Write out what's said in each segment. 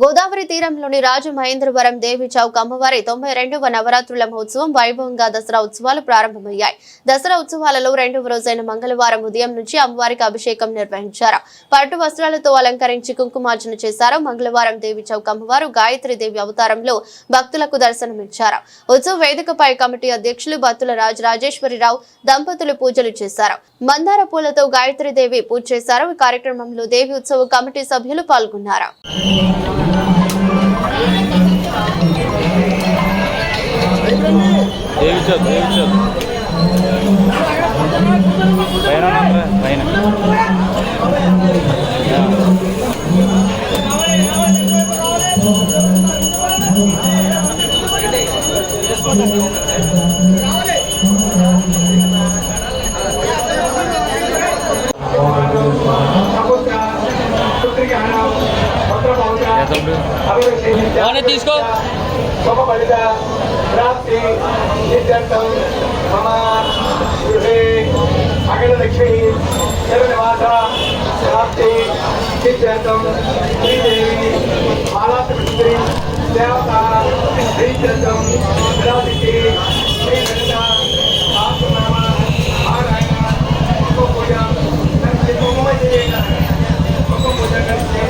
గోదావరి తీరంలోని రాజమహేంద్రవరం దేవి చౌక్ అమ్మవారి 92వ నవరాత్రుల మహోత్సవం వైభవంగా దసరా ఉత్సవాలు ప్రారంభమయ్యాయి. దసరా ఉత్సవాలలో రెండవ రోజైన మంగళవారం ఉదయం నుంచి అమ్మవారికి అభిషేకం నిర్వహించారు. పట్టు వస్త్రాలతో అలంకరించి కుంకుమార్చన చేశారు. మంగళవారం దేవి చౌక్ అమ్మవారు గాయత్రి దేవి అవతారంలో భక్తులకు దర్శనమిచ్చారు. ఉత్సవ వేదికపై కమిటీ అధ్యక్షులు బత్తుల రాజేశ్వరిరావు దంపతులు పూజలు చేశారు. మందార పూలతో గాయత్రి దేవి పూజ చేశారు. ఈ కార్యక్రమంలో దేవి ఉత్సవ కమిటీ సభ్యులు పాల్గొన్నారు. తీసుకో प्राप्ति नित्यंतम मम गृहे अखिललक्ष्मी सर्वनिवास प्राप्ति नित्यंतम श्रीदेवी बालात्रिपुत्री देवता नित्यंतम विराजिति श्री गणेशा आत्मनाम नारायण पूजा नमस्ते पूजा करके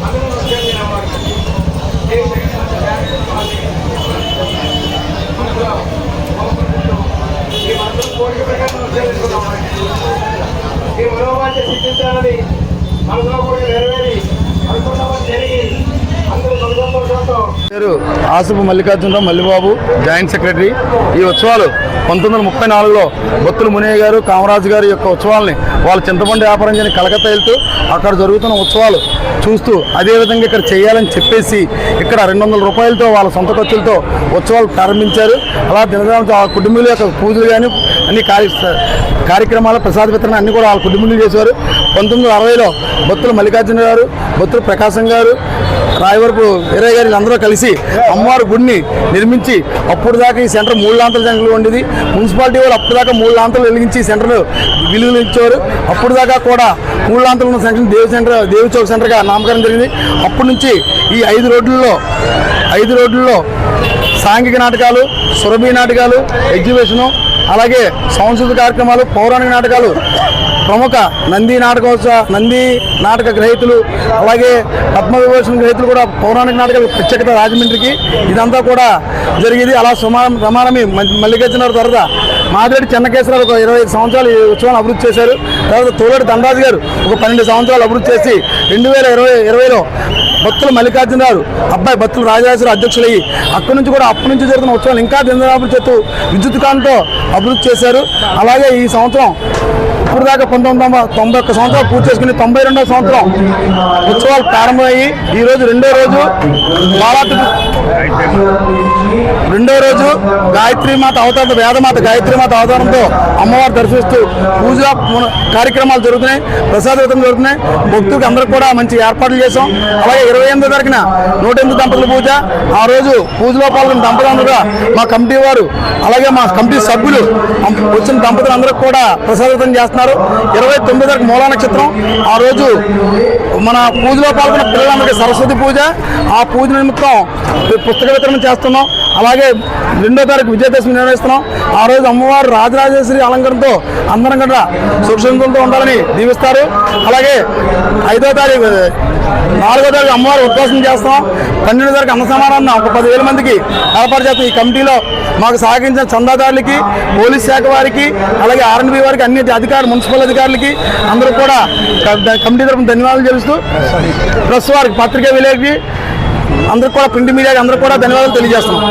अनुमति नाम ఈ మనోవాంఛ సిద్ధించాలని మనసులో కూడా నెరవేరి అనుకున్నవన్నీ జరిగి అందరూ సంతోషంతో. పేరు ఆసుపు మల్లికార్జునరావు మల్లిబాబు, జాయింట్ సెక్రటరీ. ఈ ఉత్సవాలు 1934లో బొత్తుల మునయ్య గారు, కామరాజు గారి యొక్క ఉత్సవాలని వాళ్ళు చింతపండు వ్యాపారం చేయని కలకత్తా వెళ్తూ అక్కడ జరుగుతున్న ఉత్సవాలు చూస్తూ అదేవిధంగా ఇక్కడ చేయాలని చెప్పేసి ఇక్కడ 200 రూపాయలతో వాళ్ళ సొంత ఖర్చులతో ఉత్సవాలు ప్రారంభించారు. అలా దినదాంతో ఆ కుటుంబీల యొక్క పూజలు కానీ అన్ని కార్యక్రమాలు ప్రసాద వితరణ అన్ని కూడా వాళ్ళ కుటుంబీలు చేశారు. 1960లో బొత్తుల మల్లికార్జున గారు, బొత్తుల ప్రకాశం గారు, రాయవరపు వీరయ్య గారు అందరూ కలిసి అమ్మవారి గుడిని నిర్మించి అప్పుడు దాకా ఈ సెంటర్ 3 లాంతల జంగలు ఉండేది. మున్సిపాలిటీ వాళ్ళు అప్పుడు దాకా 3 లాంతలు వెలిగించి ఈ సెంటర్ విలువలు ఇచ్చేవారు. అప్పుడు దాకా కూడా 3 లాంతలు ఉన్న సెంటర్ దేవి చౌక్ సెంటర్గా నామకరణం జరిగింది. అప్పటి నుంచి ఈ 5 రోడ్లలో సాంఘిక నాటకాలు, సురభి నాటకాలు, ఎగ్జిబిషను, అలాగే సాంస్కృతిక కార్యక్రమాలు, పౌరాణిక నాటకాలు, ప్రముఖ నంది నాటక గ్రహీతలు, అలాగే పద్మవిభూషణ గ్రహీతలు కూడా పౌరాణిక నాటకాలు ప్రత్యేకత రాజమండ్రికి ఇదంతా కూడా జరిగింది. అలా రమారమి మల్లికార్జున తర్వాత మాదిరెడ్డి చెన్నకేశ్వరరావు ఒక 25 సంవత్సరాలు ఈ ఉత్సవాన్ని అభివృద్ధి చేశారు. తర్వాత తోలేటి దండరాజు గారు ఒక 12 సంవత్సరాలు అభివృద్ధి చేసి 2020లో బత్తుల మల్లికార్జున గారు అబ్బాయి బత్తుల రాజేశ్వర అధ్యక్షులయ్యి అక్కడి నుంచి కూడా అప్పటి నుంచి జరుగుతున్న ఉత్సవాలు ఇంకా దినదాపుడు చేస్తూ విద్యుత్ కాంతితో అభివృద్ధి చేశారు. అలాగే ఈ సంవత్సరం ఇప్పుడు దాకా 1991 సంవత్సరాలు పూర్తి చేసుకుని 92వ సంవత్సరం ఉత్సవాలు ప్రారంభమయ్యి ఈరోజు రెండో రోజు గాయత్రీమాత అవతారం, వేదమాత గాయత్రీమాత అవతారంతో అమ్మవారు దర్శిస్తూ పూజా కార్యక్రమాలు జరుగుతున్నాయి, ప్రసాద వితరణ జరుగుతున్నాయి. భక్తులకు అందరికి కూడా మంచి ఏర్పాట్లు చేసాం. అలాగే 28వ తారీఖున 108 దంపతుల పూజ. ఆ రోజు పూజలో పాల్గొన్న దంపతులందరూ మా కమిటీ వారు అలాగే మా కమిటీ సభ్యులు వచ్చిన దంపతులందరికీ కూడా ప్రసాద వితరణ చేస్తున్నారు. 29వ తారీఖు మూలా నక్షత్రం. ఆ రోజు మన పూజలో పాల్గొన్న పిల్లలందరికీ సరస్వతి పూజ. ఆ పూజ నిమిత్తం పుస్తక వితరణ చేస్తున్నాం. అలాగే 2వ తారీఖు విజయదశమి నిర్వహిస్తున్నాం. ఆ రోజు అమ్మవారు రాజరాజేశ్వరి అలంకరణతో అందరం కూడా సురక్షితంతో ఉండాలని దీవిస్తారు. అలాగే 4వ తారీఖు అమ్మవారు ఉద్వాసన చేస్తాం. 12వ తారీఖు అన్న సమానాన్ని ఒక 10,000 మందికి ఏర్పాటు చేస్తాం. ఈ కమిటీలో మాకు సహకరించిన చందాదారులకి, పోలీస్ శాఖ వారికి, అలాగే R&B వారికి, అన్ని మున్సిపల్ అధికారులకి అందరూ కూడా కమిటీ తరఫున ధన్యవాదాలు తెలుస్తూ ప్రెస్ వారికి, పత్రికా విలేకరికి అందరూ కూడా, ప్రింట్ మీడియాకి అందరూ కూడా ధన్యవాదాలు తెలియజేస్తున్నాం.